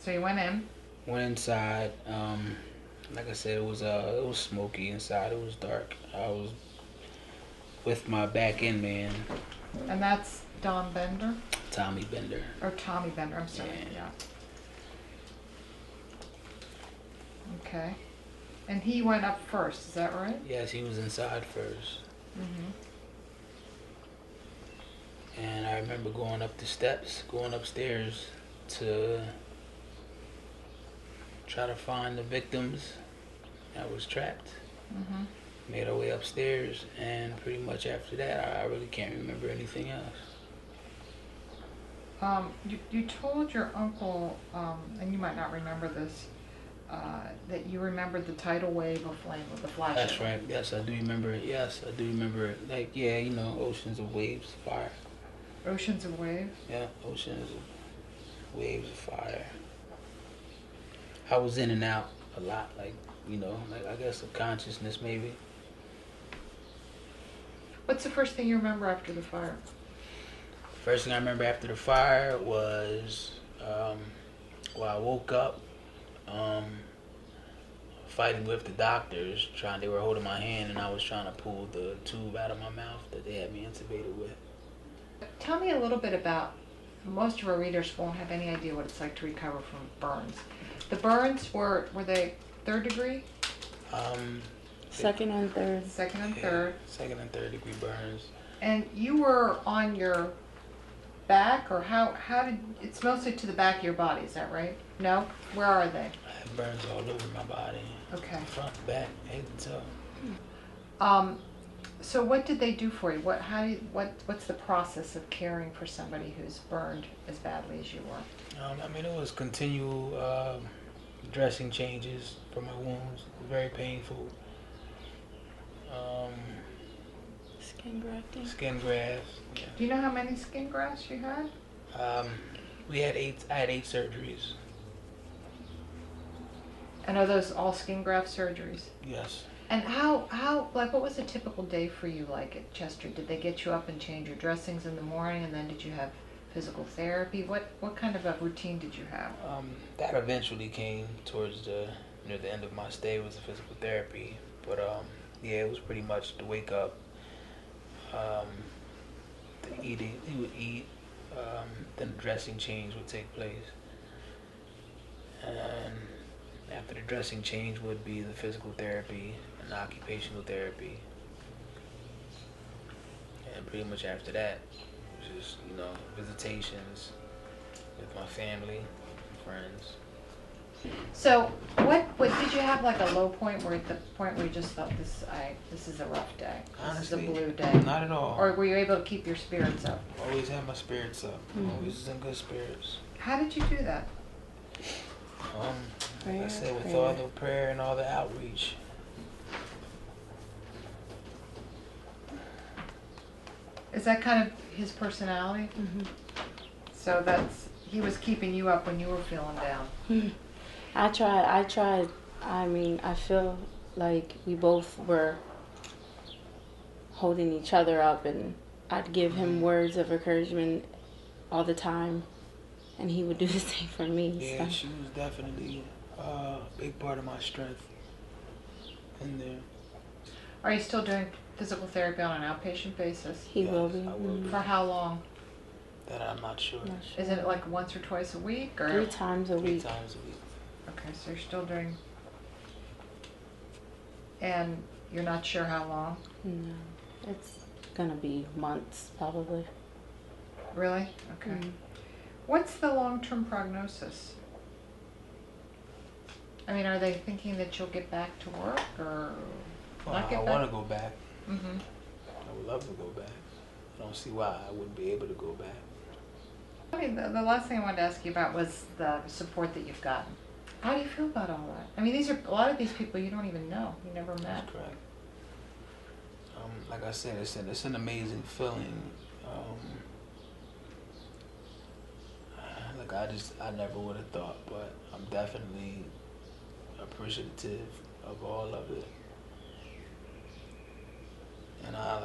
So you went in. Went inside. Like I said, it was smoky inside. It was dark. I was with my back end man, And that's Don Bender? Tommy Bender. Or Tommy Bender, I'm sorry, yeah. Okay. And he went up first, is that right? Yes, he was inside first. Mm-hmm. And I remember going up the steps, going upstairs to try to find the victims that was trapped. Mm-hmm. Made our way upstairs, and pretty much after that, I really can't remember anything else. You told your uncle, and you might not remember this, that you remembered the tidal wave of flame with the flash. That's right. Yes, I do remember it. Yes, I do remember it. Like, yeah, you know, oceans of waves, fire. Oceans of waves? Yeah, oceans of waves of fire. I was in and out a lot, like, you know, like I guess of consciousness maybe. What's the first thing you remember after the fire? First thing I remember after the fire was, well, I woke up fighting with the doctors. They were holding my hand, and I was trying to pull the tube out of my mouth that they had me intubated with. Tell me a little bit about, most of our readers won't have any idea what it's like to recover from burns. The burns were they third degree? Second and third. Second and Yeah, third. second and third degree burns. And you were on your back, or how did, it's mostly to the back of your body, is that right? No? Where are they? I had burns all over my body. Okay. Front, back, head to toe. So what did they do for you? What's the process of caring for somebody who's burned as badly as you were? I mean, it was continual dressing changes for my wounds. Very painful. Skin grafting. Skin grafts. Yeah. Do you know how many skin grafts you had? I had 8 surgeries. And are those all skin graft surgeries? Yes. And how like what was a typical day for you like at Chester? Did they get you up and change your dressings in the morning, and then did you have physical therapy? What kind of a routine did you have? That eventually came towards near the end of my stay was the physical therapy. But yeah, it was pretty much to wake up, the eating. He would eat, then the dressing change would take place, and after the dressing change would be the physical therapy and the occupational therapy, and pretty much after that, it was just, you know, visitations with my family, friends. So what did you have like a low point where at the point where you just thought this is a rough day, Honestly, this is a blue day, not at all. or were you able to keep your spirits up? Always have my spirits up. Mhm. Always in good spirits. How did you do that? Like I said, with Prayer. all the prayer and all the outreach. Is that kind of his personality? Mm-hmm. So he was keeping you up when you were feeling down. I tried. I mean, I feel like we both were holding each other up, and I'd give him words of encouragement all the time, and he would do the same for me. Yeah, So. she was definitely a big part of my strength in there. Are you still doing physical therapy on an outpatient basis? He Yes, will be. I will be. For how long? That I'm not sure. Not sure. Is it like once or twice a week, or 3 times a 3 week. times a week. Okay, so you're still doing, and you're not sure how long? No, it's gonna be months probably. Really? Okay. Mm. What's the long-term prognosis? I mean, are they thinking that you'll get back to work, or Well, not I get want back? to go back. Mm-hmm. I would love to go back. I don't see why I wouldn't be able to go back. I mean, the last thing I wanted to ask you about was the support that you've gotten. How do you feel about all that? I mean, these are a lot of these people you don't even know, you never met. That's correct. Like I said, it's an amazing feeling. Like I never would have thought, but I'm definitely appreciative of all of it. And I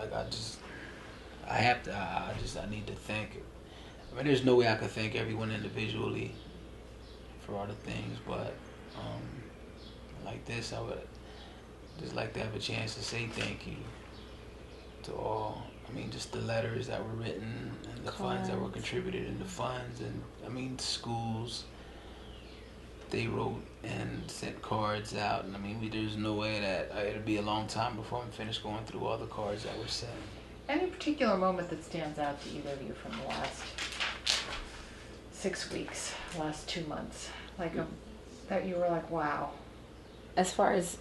need to thank. I mean, there's no way I could thank everyone individually for other things, but like this, I would just like to have a chance to say thank you to all. I mean, just the letters that were written and the funds that were Cards. contributed in the funds, and I mean schools. They wrote and sent cards out, and I mean, there's no way that it'll be a long time before I'm finished going through all the cards that were sent. Any particular moment that stands out to either of you from the last 6 weeks, last 2 months, like that you were like, wow, As far as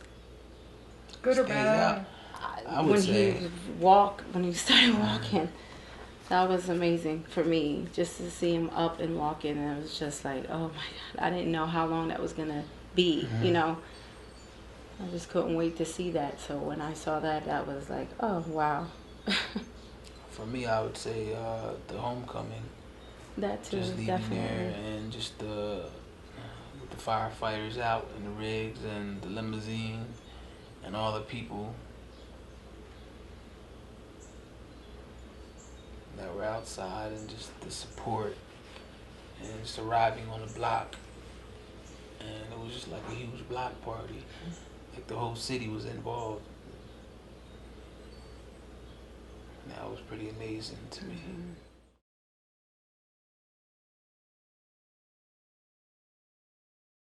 good or Stands bad? out. I would when say- when he started walking, that was amazing for me. Just to see him up and walking, and it was just like, oh my God, I didn't know how long that was gonna be. You know, I just couldn't wait to see that. So when I saw that, that was like, oh wow. For me, I would say the homecoming. That too, Just leaving definitely. there and just with the firefighters out in the rigs and the limousine and all the people that were outside, and just the support, and just arriving on the block, and it was just like a huge block party, like the whole city was involved. That was pretty amazing to me.